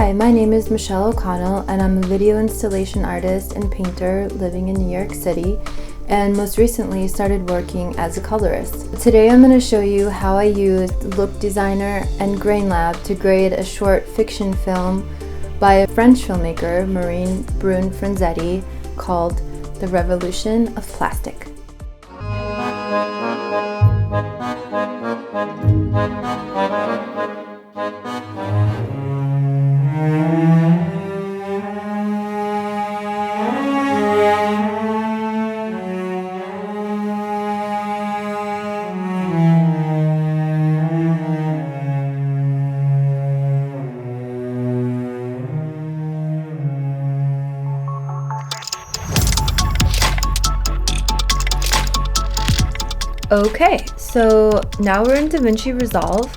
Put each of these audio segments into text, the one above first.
Hi, my name is Michelle O'Connell and I'm a video installation artist and painter living in New York City, and most recently started working as a colorist. Today I'm going to show you how I used Look Designer and Grainlab to grade a short fiction film by a French filmmaker, Marine Brun-Franzetti, called The Revolution of Plastic. Okay, so now we're in DaVinci Resolve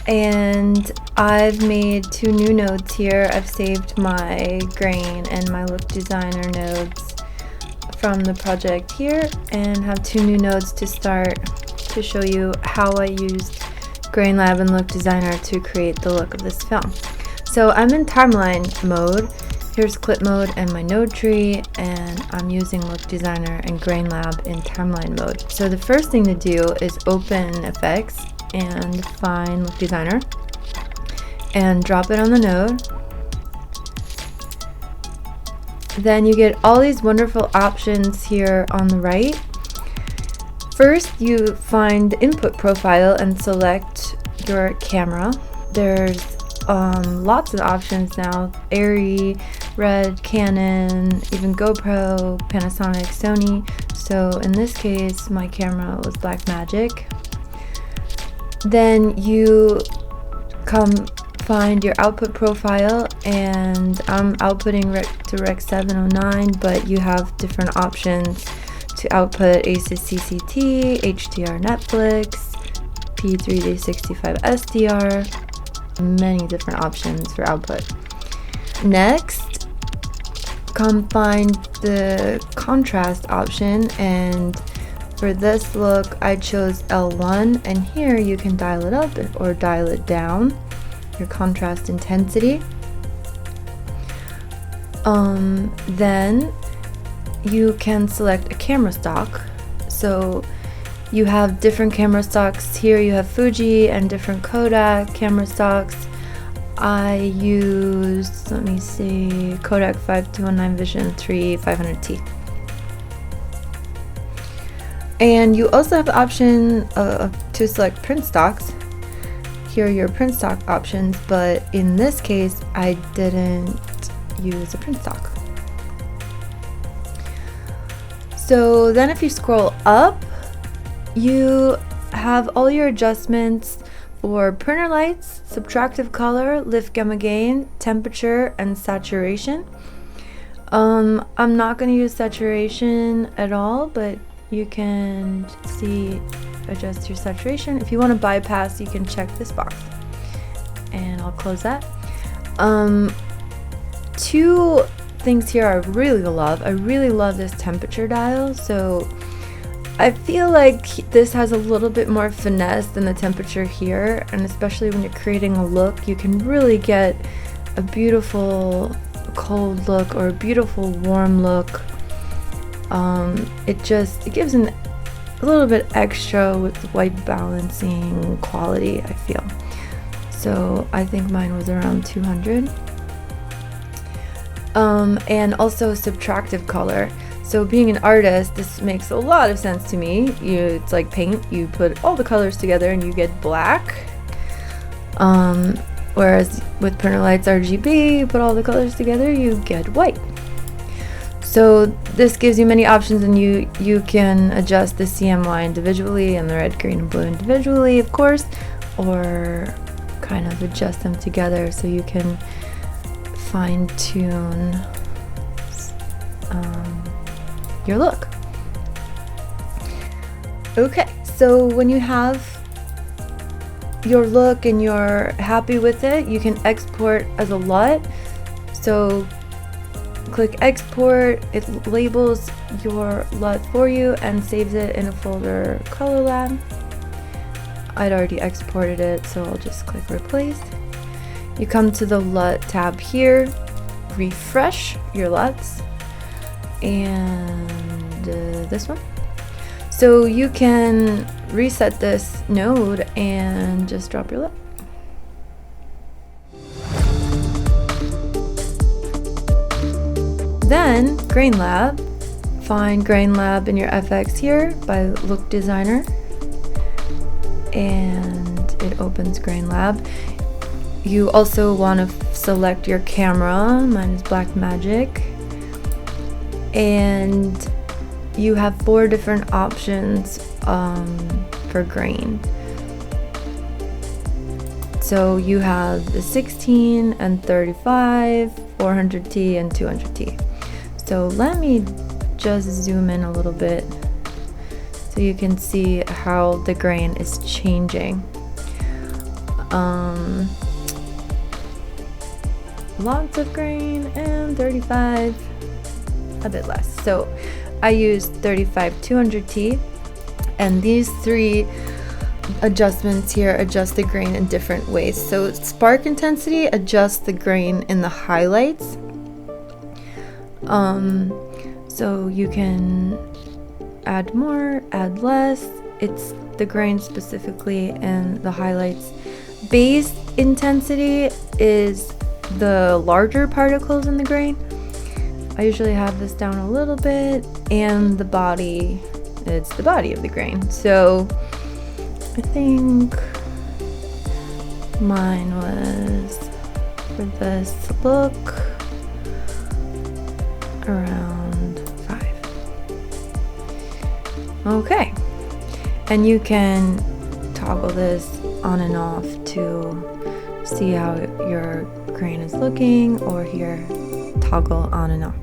and I've made two new nodes here. I've saved my Grain and my Look Designer nodes from the project here and have two new nodes to start to show you how I used Grainlab and Look Designer to create the look of this film. So I'm in timeline mode. Here's clip mode and my node tree, and I'm using Look Designer and Grainlab in timeline mode. So the first thing to do is open Effects and find Look Designer and drop it on the node. Then you get all these wonderful options here on the right. First, you find the input profile and select your camera. There's lots of options now: Arri, Red, Canon, even GoPro, Panasonic, Sony. So in this case my camera was Blackmagic. Then you come find your output profile, and I'm outputting to Rec 709, but you have different options to output ACES CCT, HDR Netflix, P3D65 SDR, many different options for output. Next, come find the contrast option, and for this look I chose L1, and here you can dial it up or dial it down, your contrast intensity. Then you can select a camera stock. So you have different camera stocks here. You have Fuji and different Kodak camera stocks. I used, let me see, Kodak 5219 Vision 3 500T. And you also have the option to select print stocks. Here are your print stock options, but in this case I didn't use a print stock. So then if you scroll up, you have all your adjustments for printer lights, subtractive color, lift, gamma, gain, temperature, and saturation. I'm not going to use saturation at all, but you can adjust your saturation. If you want to bypass, you can check this box, and I'll close that. Two things here I really love. I really love this temperature dial. So I feel like this has a little bit more finesse than the temperature here, and especially when you're creating a look, you can really get a beautiful cold look or a beautiful warm look. It gives a little bit extra with white balancing quality, I feel. So I think mine was around 200. And also subtractive color. So being an artist, this makes a lot of sense to me. It's like paint. You put all the colors together and you get black. Whereas with printer lights RGB, you put all the colors together, you get white. So this gives you many options, and you can adjust the CMY individually and the red, green, and blue individually, of course, or kind of adjust them together so you can fine-tune your look. Okay, so when you have your look and you're happy with it, you can export as a LUT. So click export, it labels your LUT for you and saves it in a folder Colourlab. I'd already exported it, so I'll just click replace. You come to the LUT tab here, refresh your LUTs, and this one. So you can reset this node and just drop your LUT. Then Grainlab, find Grainlab in your FX here by Look Designer, and it opens Grainlab. You also want to select your camera. Mine is Blackmagic, and you have 4 different options for grain. So you have the 16 and 35, 400T and 200T. So let me just zoom in a little bit so you can see how the grain is changing. Lots of grain, and 35 a bit less. So I used 35 200T, and these 3 adjustments here adjust the grain in different ways. So spark intensity adjusts the grain in the highlights. So you can add more, add less. It's the grain specifically and the highlights. Base intensity is the larger particles in the grain. I usually have this down a little bit, and the body, it's the body of the grain. So I think mine was, for this look, around 5. Okay, and you can toggle this on and off to see how your grain is looking, or here, toggle on and off.